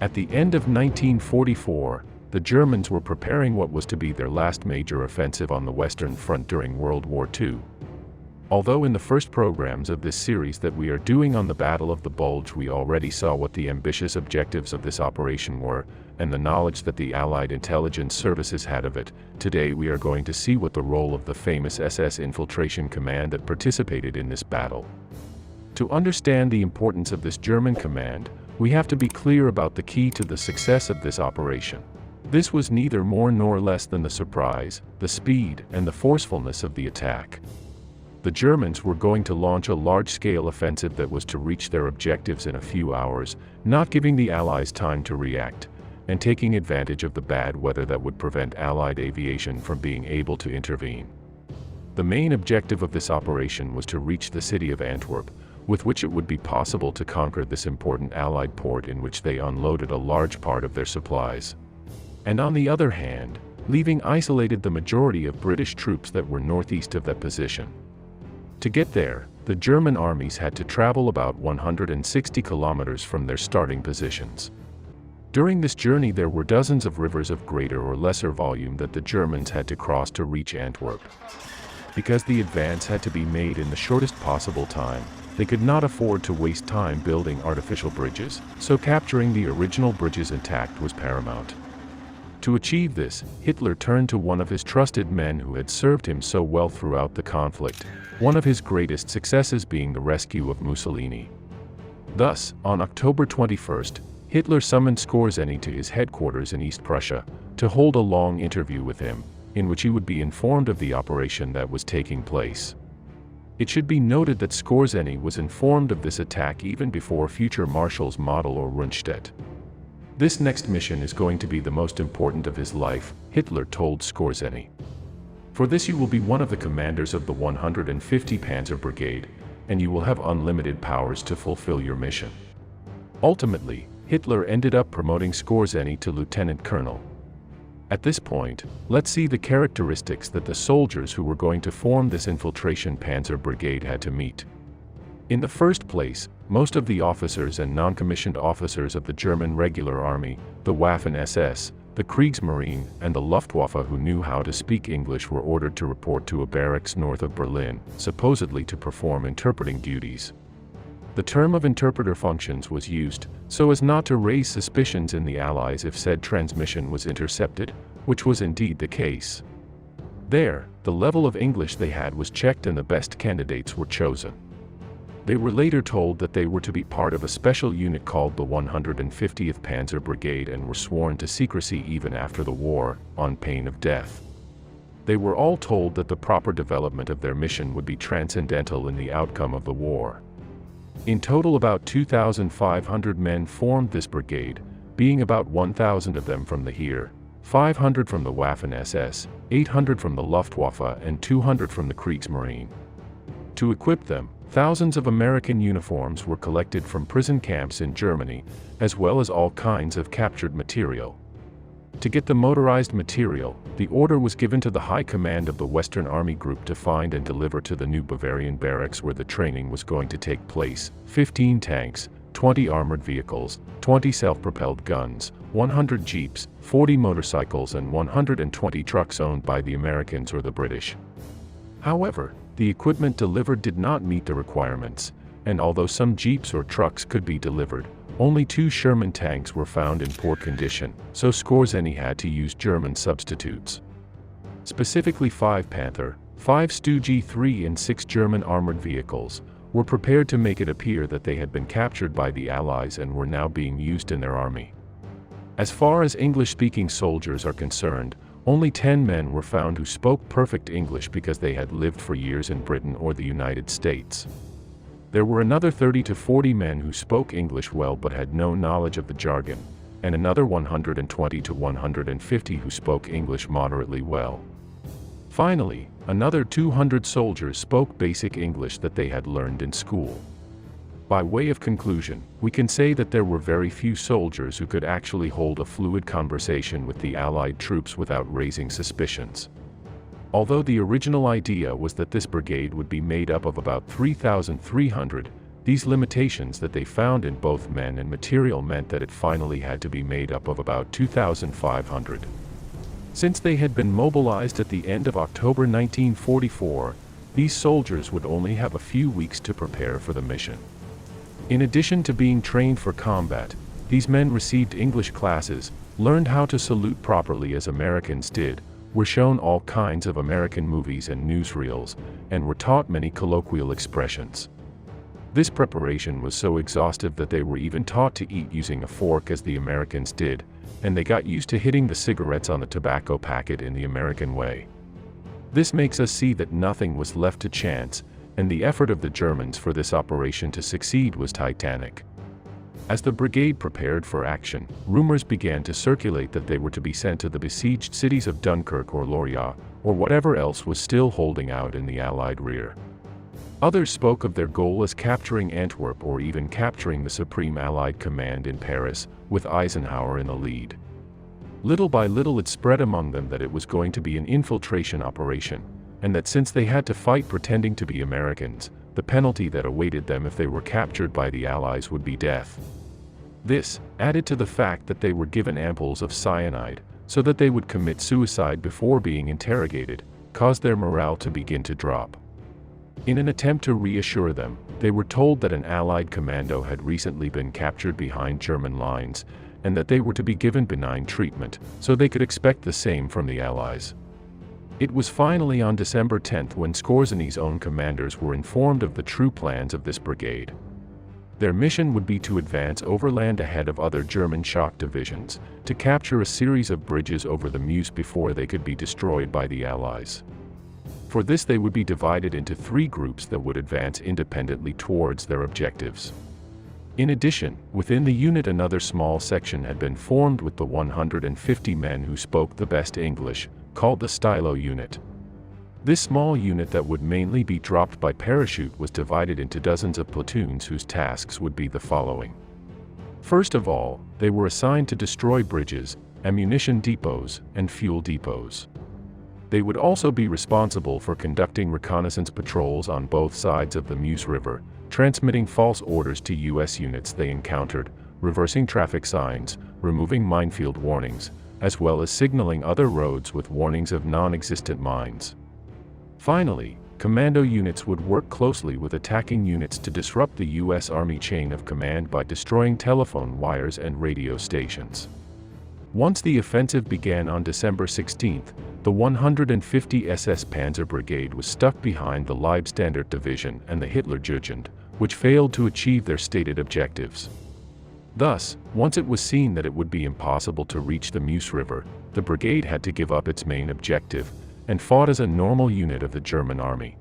At the end of 1944, the Germans were preparing what was to be their last major offensive on the Western Front during World War II. Although in the first programs of this series that we are doing on the Battle of the Bulge we already saw what the ambitious objectives of this operation were, and the knowledge that the Allied intelligence services had of it, today we are going to see what the role of the famous SS Infiltration Command that participated in this battle. To understand the importance of this German command, we have to be clear about the key to the success of this operation. This was neither more nor less than the surprise, the speed, and the forcefulness of the attack. The Germans were going to launch a large-scale offensive that was to reach their objectives in a few hours, not giving the Allies time to react, and taking advantage of the bad weather that would prevent Allied aviation from being able to intervene. The main objective of this operation was to reach the city of Antwerp, with which it would be possible to conquer this important Allied port in which they unloaded a large part of their supplies. And on the other hand, leaving isolated the majority of British troops that were northeast of that position. To get there, the German armies had to travel about 160 kilometers from their starting positions. During this journey there were dozens of rivers of greater or lesser volume that the Germans had to cross to reach Antwerp. Because the advance had to be made in the shortest possible time, they could not afford to waste time building artificial bridges, so capturing the original bridges intact was paramount. To achieve this, Hitler turned to one of his trusted men who had served him so well throughout the conflict, one of his greatest successes being the rescue of Mussolini. Thus, on October 21st, Hitler summoned Skorzeny to his headquarters in East Prussia, to hold a long interview with him, in which he would be informed of the operation that was taking place. It should be noted that Skorzeny was informed of this attack even before future marshals Model or Rundstedt. This next mission is going to be the most important of his life, Hitler told Skorzeny. For this you will be one of the commanders of the 150 Panzer Brigade, and you will have unlimited powers to fulfill your mission. Ultimately, Hitler ended up promoting Skorzeny to lieutenant colonel. At this point, let's see the characteristics that the soldiers who were going to form this Infiltration Panzer Brigade had to meet. In the first place, most of the officers and non-commissioned officers of the German regular army, the Waffen-SS, the Kriegsmarine, and the Luftwaffe who knew how to speak English were ordered to report to a barracks north of Berlin, supposedly to perform interpreting duties. The term of interpreter functions was used, so as not to raise suspicions in the Allies if said transmission was intercepted, which was indeed the case. There, the level of English they had was checked and the best candidates were chosen. They were later told that they were to be part of a special unit called the 150th Panzer Brigade and were sworn to secrecy even after the war, on pain of death. They were all told that the proper development of their mission would be transcendental in the outcome of the war. In total about 2,500 men formed this brigade, being about 1,000 of them from the Heer, 500 from the Waffen-SS, 800 from the Luftwaffe and 200 from the Kriegsmarine. To equip them, thousands of American uniforms were collected from prison camps in Germany, as well as all kinds of captured material. To get the motorized material, the order was given to the High Command of the Western Army Group to find and deliver to the new Bavarian barracks where the training was going to take place, 15 tanks, 20 armored vehicles, 20 self-propelled guns, 100 jeeps, 40 motorcycles and 120 trucks owned by the Americans or the British. However, the equipment delivered did not meet the requirements, and although some jeeps or trucks could be delivered, only 2 Sherman tanks were found in poor condition, so Skorzeny had to use German substitutes. Specifically 5 Panther, 5 Stu G3 and 6 German armored vehicles were prepared to make it appear that they had been captured by the Allies and were now being used in their army. As far as English-speaking soldiers are concerned, only 10 men were found who spoke perfect English because they had lived for years in Britain or the United States. There were another 30 to 40 men who spoke English well but had no knowledge of the jargon, and another 120 to 150 who spoke English moderately well. Finally, another 200 soldiers spoke basic English that they had learned in school. By way of conclusion, we can say that there were very few soldiers who could actually hold a fluid conversation with the Allied troops without raising suspicions. Although the original idea was that this brigade would be made up of about 3,300, These limitations that they found in both men and material meant that it finally had to be made up of about 2,500. Since they had been mobilized at the end of October 1944, these soldiers would only have a few weeks to prepare for the mission. In addition to being trained for combat, these men received English classes, learned how to salute properly as Americans did, were shown all kinds of American movies and newsreels, and were taught many colloquial expressions. This preparation was so exhaustive that they were even taught to eat using a fork as the Americans did, and they got used to hitting the cigarettes on the tobacco packet in the American way. This makes us see that nothing was left to chance, and the effort of the Germans for this operation to succeed was titanic. As the brigade prepared for action, rumors began to circulate that they were to be sent to the besieged cities of Dunkirk or Lorient, or whatever else was still holding out in the Allied rear. Others spoke of their goal as capturing Antwerp or even capturing the Supreme Allied Command in Paris, with Eisenhower in the lead. Little by little it spread among them that it was going to be an infiltration operation, and that since they had to fight pretending to be Americans, the penalty that awaited them if they were captured by the Allies would be death. This, added to the fact that they were given ampoules of cyanide, so that they would commit suicide before being interrogated, caused their morale to begin to drop. In an attempt to reassure them, they were told that an Allied commando had recently been captured behind German lines, and that they were to be given benign treatment, so they could expect the same from the Allies. It was finally on December 10 when Skorzeny's own commanders were informed of the true plans of this brigade. Their mission would be to advance overland ahead of other German shock divisions, to capture a series of bridges over the Meuse before they could be destroyed by the Allies. For this they would be divided into 3 groups that would advance independently towards their objectives. In addition, within the unit another small section had been formed with the 150 men who spoke the best English, called the Steilau Unit. This small unit that would mainly be dropped by parachute was divided into dozens of platoons whose tasks would be the following. First of all, they were assigned to destroy bridges, ammunition depots, and fuel depots. They would also be responsible for conducting reconnaissance patrols on both sides of the Meuse River, transmitting false orders to U.S. units they encountered, reversing traffic signs, removing minefield warnings, as well as signaling other roads with warnings of non-existent mines. Finally, commando units would work closely with attacking units to disrupt the U.S. Army chain of command by destroying telephone wires and radio stations. Once the offensive began on December 16, the 150 SS Panzer Brigade was stuck behind the Leibstandard Division and the Hitlerjugend, which failed to achieve their stated objectives. Thus, once it was seen that it would be impossible to reach the Meuse River, the brigade had to give up its main objective, and fought as a normal unit of the German army.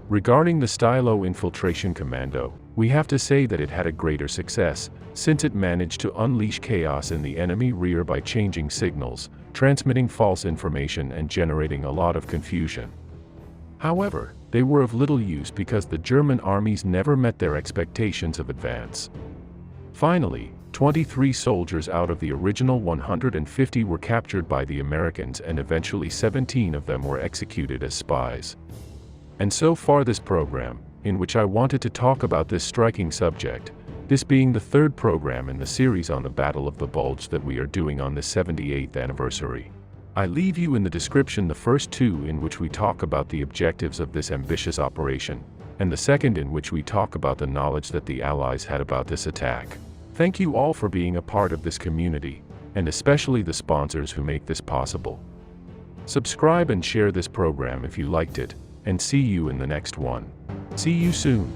Regarding the Steilau Infiltration Commando, we have to say that it had a greater success, since it managed to unleash chaos in the enemy rear by changing signals, transmitting false information and generating a lot of confusion. However, they were of little use because the German armies never met their expectations of advance. Finally, 23 soldiers out of the original 150 were captured by the Americans and eventually 17 of them were executed as spies. And so far this program, in which I wanted to talk about this striking subject, this being the 3rd program in the series on the Battle of the Bulge that we are doing on the 78th anniversary. I leave you in the description the first 2 in which we talk about the objectives of this ambitious operation, and the second in which we talk about the knowledge that the Allies had about this attack. Thank you all for being a part of this community, and especially the sponsors who make this possible. Subscribe and share this program if you liked it, and see you in the next one. See you soon.